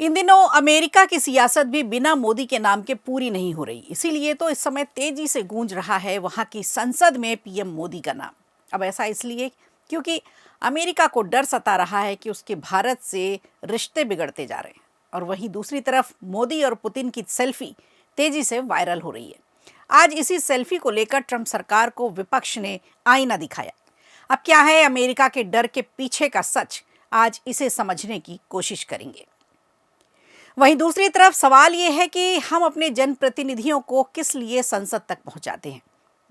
इन दिनों अमेरिका की सियासत भी बिना मोदी के नाम के पूरी नहीं हो रही। इसीलिए तो इस समय तेजी से गूंज रहा है वहां की संसद में पीएम मोदी का नाम। अब ऐसा इसलिए क्योंकि अमेरिका को डर सता रहा है कि उसके भारत से रिश्ते बिगड़ते जा रहे हैं, और वहीं दूसरी तरफ मोदी और पुतिन की सेल्फी तेजी से वायरल हो रही है। आज इसी सेल्फी को लेकर ट्रंप सरकार को विपक्ष ने आईना दिखाया। अब क्या है अमेरिका के डर के पीछे का सच, आज इसे समझने की कोशिश करेंगे। वहीं दूसरी तरफ सवाल ये है कि हम अपने जनप्रतिनिधियों को किस लिए संसद तक पहुंचाते हैं।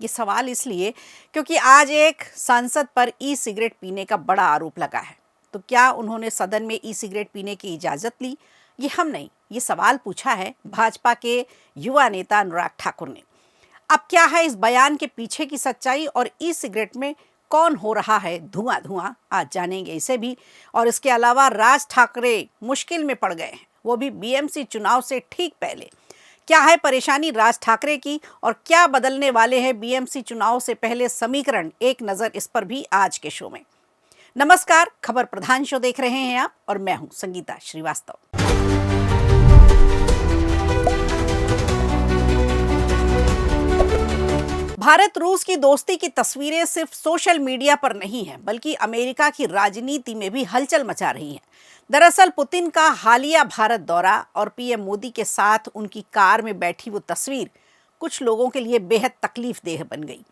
ये सवाल इसलिए क्योंकि आज एक सांसद पर ई सिगरेट पीने का बड़ा आरोप लगा है। तो क्या उन्होंने सदन में ई सिगरेट पीने की इजाज़त ली? ये हम नहीं, ये सवाल पूछा है भाजपा के युवा नेता अनुराग ठाकुर ने। अब क्या है इस बयान के पीछे की सच्चाई और ई सिगरेट में कौन हो रहा है धुआं धुआं, आज जानेंगे इसे भी। और इसके अलावा राज ठाकरे मुश्किल में पड़ गए हैं, वो भी बीएमसी चुनाव से ठीक पहले। क्या है परेशानी राज ठाकरे की और क्या बदलने वाले हैं बीएमसी चुनाव से पहले समीकरण, एक नज़र इस पर भी आज के शो में। नमस्कार, खबर प्रधान शो देख रहे हैं आप और मैं हूं संगीता श्रीवास्तव। भारत रूस की दोस्ती की तस्वीरें सिर्फ सोशल मीडिया पर नहीं हैं, बल्कि अमेरिका की राजनीति में भी हलचल मचा रही हैं। दरअसल पुतिन का हालिया भारत दौरा और पीएम मोदी के साथ उनकी कार में बैठी वो तस्वीर कुछ लोगों के लिए बेहद तकलीफदेह बन गई।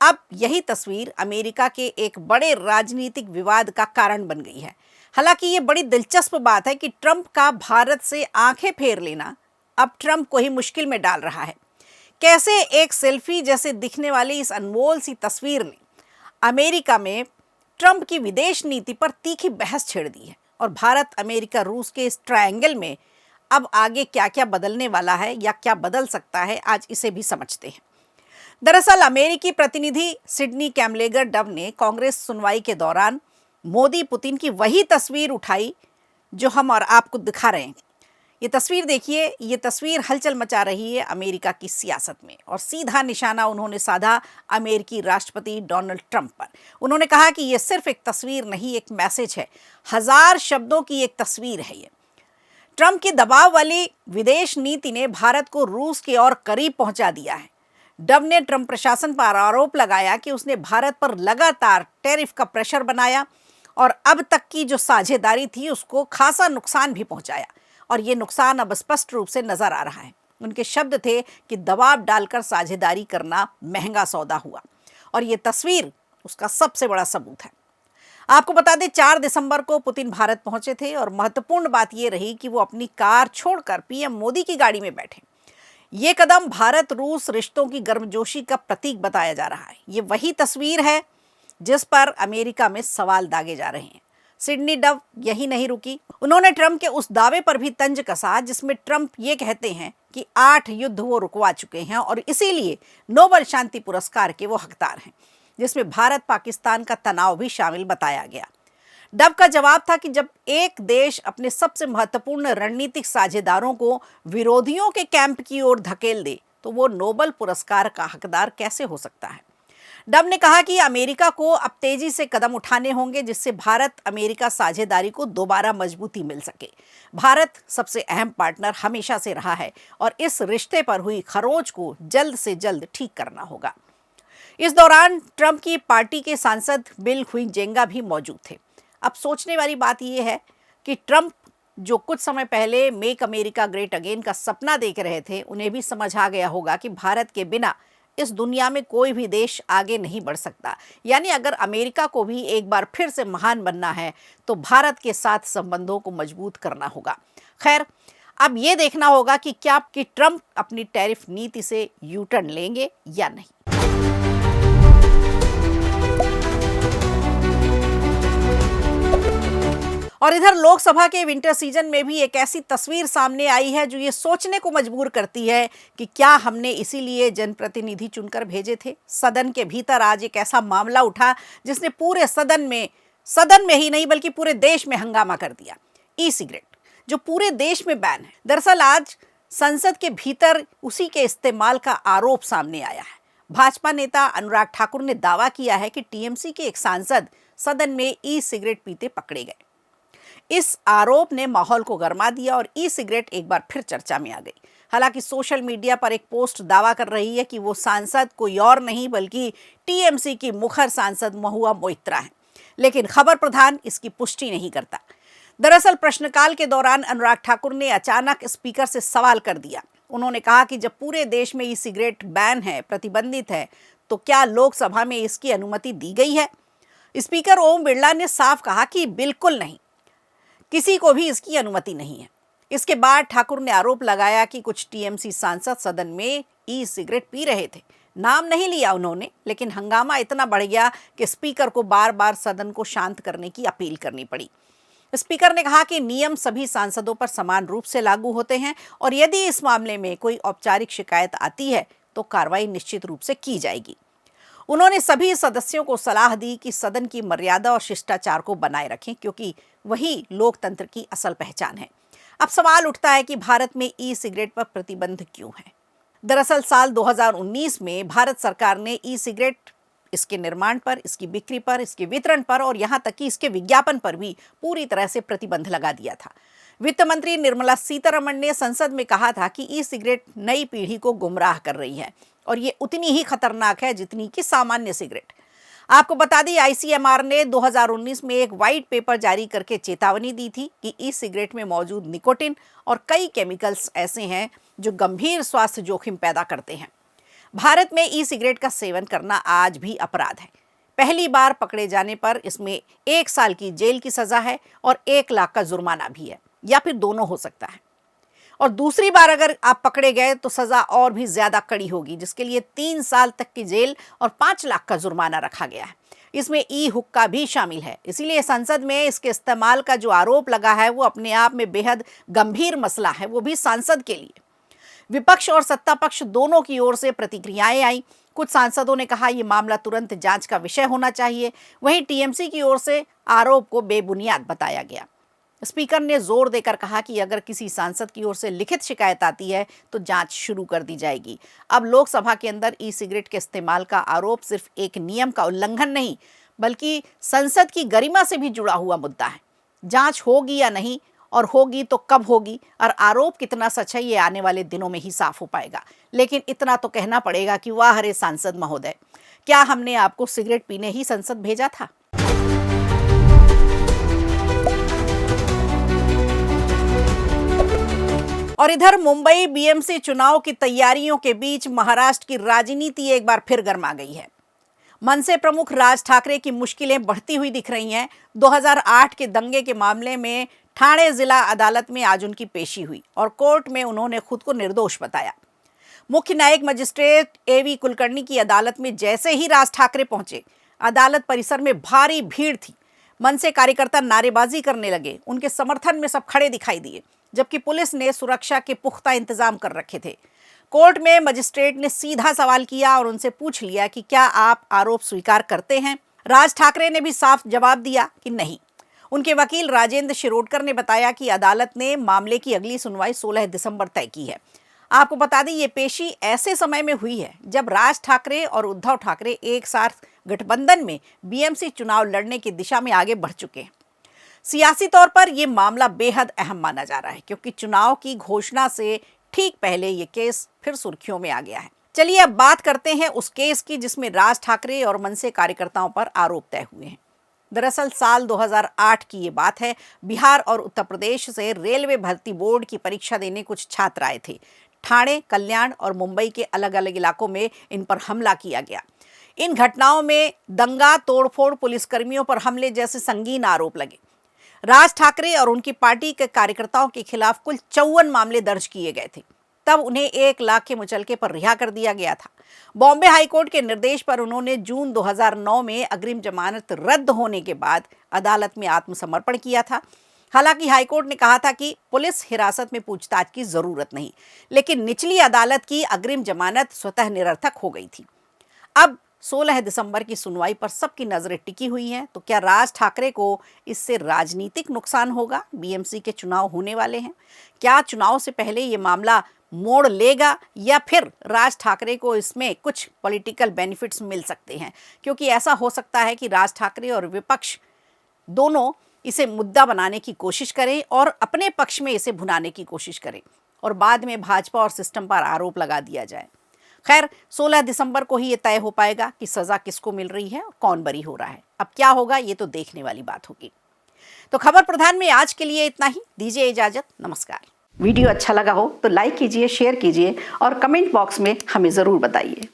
अब यही तस्वीर अमेरिका के एक बड़े राजनीतिक विवाद का कारण बन गई है। हालांकि ये बड़ी दिलचस्प बात है कि ट्रंप का भारत से आंखें फेर लेना अब ट्रंप को ही मुश्किल में डाल रहा है। कैसे एक सेल्फी जैसे दिखने वाली इस अनमोल सी तस्वीर ने अमेरिका में ट्रंप की विदेश नीति पर तीखी बहस छेड़ दी है, और भारत अमेरिका रूस के इस ट्रायंगल में अब आगे क्या क्या बदलने वाला है या क्या बदल सकता है, आज इसे भी समझते हैं। दरअसल अमेरिकी प्रतिनिधि सिडनी कैमलेगर डव ने कांग्रेस सुनवाई के दौरान मोदी पुतिन की वही तस्वीर उठाई जो हम और आपको दिखा रहे हैं। ये तस्वीर देखिए, ये तस्वीर हलचल मचा रही है अमेरिका की सियासत में, और सीधा निशाना उन्होंने साधा अमेरिकी राष्ट्रपति डोनाल्ड ट्रंप पर। उन्होंने कहा कि ये सिर्फ एक तस्वीर नहीं, एक मैसेज है, 1000 शब्दों की एक तस्वीर है ये। ट्रंप की दबाव वाली विदेश नीति ने भारत को रूस के और करीब पहुंचा दिया है। डव ने ट्रंप प्रशासन पर आरोप लगाया कि उसने भारत पर लगातार टैरिफ का प्रेशर बनाया और अब तक की जो साझेदारी थी उसको खासा नुकसान भी पहुंचाया, और ये नुकसान अब स्पष्ट रूप से नजर आ रहा है। उनके शब्द थे कि दबाव डालकर साझेदारी करना महंगा सौदा हुआ, और ये तस्वीर उसका सबसे बड़ा सबूत है। आपको बता दें 4 दिसंबर को पुतिन भारत पहुंचे थे, और महत्वपूर्ण बात ये रही कि वो अपनी कार छोड़कर पीएम मोदी की गाड़ी में बैठे। ये कदम भारत रूस रिश्तों की गर्मजोशी का प्रतीक बताया जा रहा है। ये वही तस्वीर है जिस पर अमेरिका में सवाल दागे जा रहे हैं। सिडनी डव यही नहीं रुकी, उन्होंने ट्रंप के उस दावे पर भी तंज कसा जिसमें ट्रंप ये कहते हैं कि 8 युद्ध वो रुकवा चुके हैं और इसीलिए नोबेल शांति पुरस्कार के वो हकदार हैं, जिसमें भारत पाकिस्तान का तनाव भी शामिल बताया गया। डव का जवाब था कि जब एक देश अपने सबसे महत्वपूर्ण रणनीतिक साझेदारों को विरोधियों के कैंप की ओर धकेल दे तो वो नोबेल पुरस्कार का हकदार कैसे हो सकता है। डव ने कहा कि अमेरिका को अब तेजी से कदम उठाने होंगे जिससे भारत अमेरिका साझेदारी को दोबारा मजबूती मिल सके। भारत सबसे अहम पार्टनर हमेशा से रहा है और इस रिश्ते पर हुई खरोंच को जल्द से जल्द ठीक करना होगा। इस दौरान ट्रंप की पार्टी के सांसद बिल हुइजेंगा भी मौजूद थे। अब सोचने वाली बात यह है कि ट्रंप जो कुछ समय पहले मेक अमेरिका ग्रेट अगेन का सपना देख रहे थे, उन्हें भी समझ आ गया होगा कि भारत के बिना इस दुनिया में कोई भी देश आगे नहीं बढ़ सकता। यानी अगर अमेरिका को भी एक बार फिर से महान बनना है तो भारत के साथ संबंधों को मजबूत करना होगा। खैर, अब ये देखना होगा कि क्या ट्रंप अपनी टैरिफ नीति से यू टर्न लेंगे या नहीं। और इधर लोकसभा के विंटर सीजन में भी एक ऐसी तस्वीर सामने आई है जो ये सोचने को मजबूर करती है कि क्या हमने इसीलिए जनप्रतिनिधि चुनकर भेजे थे। सदन के भीतर आज एक ऐसा मामला उठा जिसने पूरे सदन में ही नहीं बल्कि पूरे देश में हंगामा कर दिया। ई सिगरेट जो पूरे देश में बैन है। दरअसल आज संसद के भीतर उसी के इस्तेमाल का आरोप सामने आया है। भाजपा नेता अनुराग ठाकुर ने दावा किया है कि टीएमसी के एक सांसद सदन में ई सिगरेट पीते पकड़े गए। इस आरोप ने माहौल को गरमा दिया और ई सिगरेट एक बार फिर चर्चा में आ गई। हालांकि सोशल मीडिया पर एक पोस्ट दावा कर रही है कि वो सांसद कोई और नहीं बल्कि टीएमसी की मुखर सांसद महुआ मोइत्रा है, लेकिन खबर प्रधान इसकी पुष्टि नहीं करता। दरअसल प्रश्नकाल के दौरान अनुराग ठाकुर ने अचानक स्पीकर से सवाल कर दिया। उन्होंने कहा कि जब पूरे देश में ई सिगरेट बैन है, प्रतिबंधित है, तो क्या लोकसभा में इसकी अनुमति दी गई है? स्पीकर ओम बिरला ने साफ कहा कि बिल्कुल नहीं, किसी को भी इसकी अनुमति नहीं है। इसके बाद ठाकुर ने आरोप लगाया कि कुछ टीएमसी सांसद सदन में ई सिगरेट पी रहे थे। नाम नहीं लिया उन्होंने, लेकिन हंगामा इतना बढ़ गया कि स्पीकर को बार बार सदन को शांत करने की अपील करनी पड़ी। स्पीकर ने कहा कि नियम सभी सांसदों पर समान रूप से लागू होते हैं और यदि इस मामले में कोई औपचारिक शिकायत आती है तो कार्रवाई निश्चित रूप से की जाएगी। उन्होंने सभी सदस्यों को सलाह दी कि सदन की मर्यादा और शिष्टाचार को बनाए रखें, क्योंकि वही लोकतंत्र की असल पहचान है। अब सवाल उठता है कि भारत में ई सिगरेट पर प्रतिबंध क्यों है? दरअसल साल 2019 में भारत सरकार ने ई सिगरेट, इसके निर्माण पर, इसकी बिक्री पर, इसके वितरण पर और यहाँ तक कि इसके विज्ञापन पर भी पूरी तरह से प्रतिबंध लगा दिया था। वित्त मंत्री निर्मला सीतारमण ने संसद में कहा था कि ई सिगरेट नई पीढ़ी को गुमराह कर रही है और ये उतनी ही खतरनाक है जितनी कि सामान्य सिगरेट। आपको बता दें, आईसीएमआर ने 2019 में एक व्हाइट पेपर जारी करके चेतावनी दी थी कि ई सिगरेट में मौजूद निकोटिन और कई केमिकल्स ऐसे हैं जो गंभीर स्वास्थ्य जोखिम पैदा करते हैं। भारत में ई सिगरेट का सेवन करना आज भी अपराध है। पहली बार पकड़े जाने पर इसमें 1 साल की जेल की सजा है और 1 लाख का जुर्माना भी है, या फिर दोनों हो सकता है। और दूसरी बार अगर आप पकड़े गए तो सजा और भी ज्यादा कड़ी होगी, जिसके लिए 3 साल तक की जेल और 5 लाख का जुर्माना रखा गया है। इसमें ई हुक्का भी शामिल है। इसीलिए संसद में इसके इस्तेमाल का जो आरोप लगा है वो अपने आप में बेहद गंभीर मसला है, वो भी सांसद के लिए। विपक्ष और सत्ता पक्ष दोनों की ओर से प्रतिक्रियाएं आई। कुछ सांसदों ने कहा यह मामला तुरंत जांच का विषय होना चाहिए। वहीं टीएमसी की ओर से आरोप को बेबुनियाद बताया गया। स्पीकर ने जोर देकर कहा कि अगर किसी सांसद की ओर से लिखित शिकायत आती है तो जांच शुरू कर दी जाएगी। अब लोकसभा के अंदर ई सिगरेट के इस्तेमाल का आरोप सिर्फ एक नियम का उल्लंघन नहीं, बल्कि संसद की गरिमा से भी जुड़ा हुआ मुद्दा है। जांच होगी या नहीं, और होगी तो कब होगी, और आरोप कितना सच है ये आने वाले दिनों में ही साफ हो पाएगा। लेकिन इतना तो कहना पड़ेगा कि वाह रे सांसद महोदय, क्या हमने आपको सिगरेट पीने ही संसद भेजा था? और इधर मुंबई बीएमसी चुनाव की तैयारियों के बीच महाराष्ट्र की राजनीति एक बार फिर गर्मा गई है। मनसे प्रमुख राज ठाकरे की मुश्किलें बढ़ती हुई दिख रही हैं। 2008 के दंगे के मामले में ठाणे जिला अदालत में आज उनकी पेशी हुई और कोर्ट में उन्होंने खुद को निर्दोष बताया। मुख्य न्यायिक मजिस्ट्रेट एवी कुलकर्णी की अदालत में जैसे ही राज ठाकरे पहुंचे, अदालत परिसर में भारी भीड़ थी। मनसे कार्यकर्ता नारेबाजी करने लगे, उनके समर्थन में सब खड़े दिखाई दिए, जबकि पुलिस ने सुरक्षा के पुख्ता इंतजाम कर रखे थे। कोर्ट में मजिस्ट्रेट ने सीधा सवाल किया और उनसे पूछ लिया कि क्या आप आरोप स्वीकार करते हैं? राज ठाकरे ने भी साफ जवाब दिया कि नहीं। उनके वकील राजेंद्र शिरोडकर ने बताया कि अदालत ने मामले की अगली सुनवाई 16 दिसंबर तय की है। आपको बता दें, ये पेशी ऐसे समय में हुई है जब राज ठाकरे और उद्धव ठाकरे एक साथ गठबंधन में बीएमसी चुनाव लड़ने की दिशा में आगे बढ़ चुके हैं। सियासी तौर पर यह मामला बेहद अहम माना जा रहा है, क्योंकि चुनाव की घोषणा से ठीक पहले ये केस फिर सुर्खियों में आ गया है। चलिए अब बात करते हैं उस केस की जिसमें राज ठाकरे और मनसे कार्यकर्ताओं पर आरोप तय हुए हैं। दरअसल साल 2008 की ये बात है। बिहार और उत्तर प्रदेश से रेलवे भर्ती बोर्ड की परीक्षा देने कुछ छात्र आए थे। ठाणे, कल्याण और मुंबई के अलग अलग इलाकों में इन पर हमला किया गया। इन घटनाओं में दंगा, तोड़फोड़, पुलिसकर्मियों पर हमले जैसे संगीन आरोप लगे। राज ठाकरे और उनकी पार्टी के कार्यकर्ताओं के खिलाफ कुल 54 मामले दर्ज किए गए थे। तब उन्हें 1 लाख के मुचलके पर रिहा कर दिया गया था। बॉम्बे हाईकोर्ट के निर्देश पर उन्होंने जून 2009 में अग्रिम जमानत रद्द होने के बाद अदालत में आत्मसमर्पण किया था। हालांकि हाईकोर्ट ने कहा था कि पुलिस हिरासत में पूछताछ की जरूरत नहीं, लेकिन निचली अदालत की अग्रिम जमानत स्वतः निरर्थक हो गई थी। अब 16 दिसंबर की सुनवाई पर सबकी नजरें टिकी हुई हैं। तो क्या राज ठाकरे को इससे राजनीतिक नुकसान होगा? बीएमसी के चुनाव होने वाले हैं। क्या चुनाव से पहले ये मामला मोड़ लेगा या फिर राज ठाकरे को इसमें कुछ पॉलिटिकल बेनिफिट्स मिल सकते हैं? क्योंकि ऐसा हो सकता है कि राज ठाकरे और विपक्ष दोनों इसे मुद्दा बनाने की कोशिश करें और अपने पक्ष में इसे भुनाने की कोशिश करें और बाद में भाजपा और सिस्टम पर आरोप लगा दिया जाए। खैर 16 दिसंबर को ही ये तय हो पाएगा कि सजा किसको मिल रही है और कौन बरी हो रहा है। अब क्या होगा ये तो देखने वाली बात होगी। तो खबर प्रधान में आज के लिए इतना ही। दीजिए इजाजत। नमस्कार। वीडियो अच्छा लगा हो तो लाइक कीजिए, शेयर कीजिए और कमेंट बॉक्स में हमें जरूर बताइए।